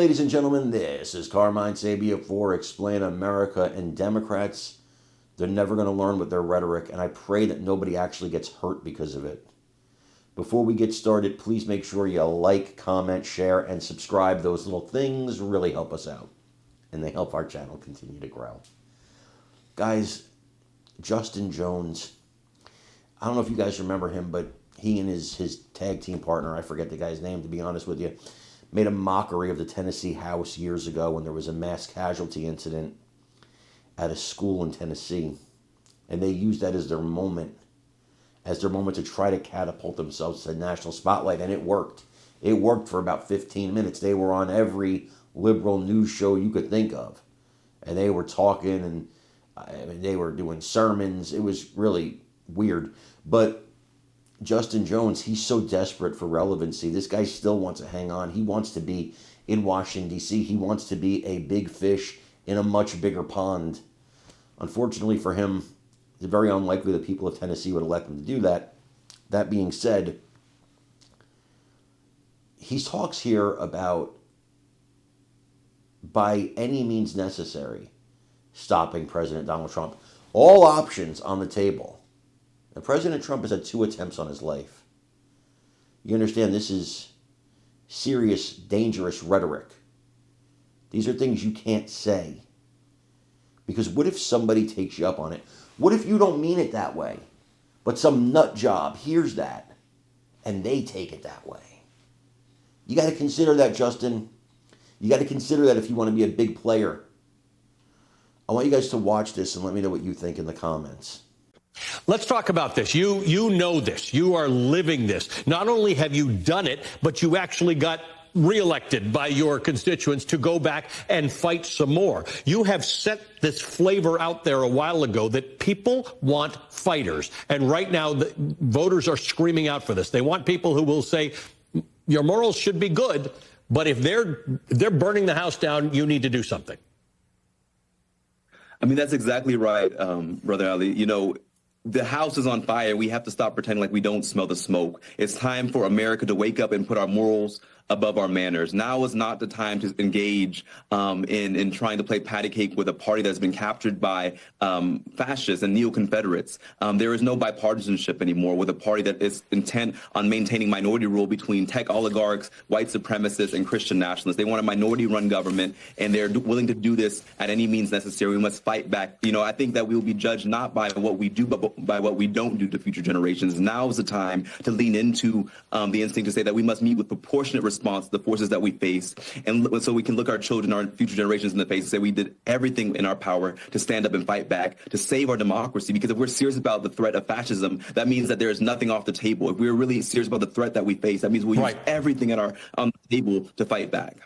ladies and gentlemen, this is Carmine Sabia for Explain America, and Democrats, they're never going to learn with their rhetoric, and I pray that nobody actually gets hurt because of it. Before we get started, please make sure you like, comment, share, and subscribe. Those little things really help us out, and they help our channel continue to grow. Guys, Justin Jones, I don't know if you guys remember him, but he and his tag team partner, I forget the guy's name to be honest with you, made a mockery of the Tennessee House years ago when there was a mass casualty incident at a school in Tennessee. And they used that as their moment to try to catapult themselves to the national spotlight. And it worked. It worked for about 15 minutes. They were on every liberal news show you could think of. And they were talking, and they were doing sermons. It was really weird. But Justin Jones, he's so desperate for relevancy. This guy still wants to hang on. He wants to be in Washington, D.C. He wants to be a big fish in a much bigger pond. Unfortunately for him, it's very unlikely that people of Tennessee would elect him to do that. That being said, he talks here about, by any means necessary, stopping President Donald Trump. All options on the table. Now, President Trump has had 2 attempts on his life. You understand, this is serious, dangerous rhetoric. These are things you can't say. Because what if somebody takes you up on it? What if you don't mean it that way, but some nut job hears that, and they take it that way? You got to consider that, Justin. You got to consider that if you want to be a big player. I want you guys to watch this and let me know what you think in the comments. Let's talk about this. You know this. You are living this. Not only have you done it, but you actually got reelected by your constituents to go back and fight some more. You have set this flavor out there a while ago that people want fighters. And right now, the voters are screaming out for this. They want people who will say, your morals should be good, but if they're burning the house down, you need to do something. I mean, that's exactly right, Brother Ali. You know, the house is on fire. We have to stop pretending like we don't smell the smoke. It's time for America to wake up and put our morals above our manners. Now is not the time to engage in trying to play patty cake with a party that's been captured by fascists and neo-Confederates. There is no bipartisanship anymore with a party that is intent on maintaining minority rule between tech oligarchs, white supremacists, and Christian nationalists. They want a minority-run government, and they're willing to do this at any means necessary. We must fight back. You know, I think that we will be judged not by what we do, but by what we don't do to future generations. Now is the time to lean into the instinct to say that we must meet with proportionate response to the forces that we face, and so we can look our children, our future generations in the face and say we did everything in our power to stand up and fight back, to save our democracy. Because if we're serious about the threat of fascism, that means that there is nothing off the table. If we're really serious about the threat that we face, that means we'll use everything on the table to fight back.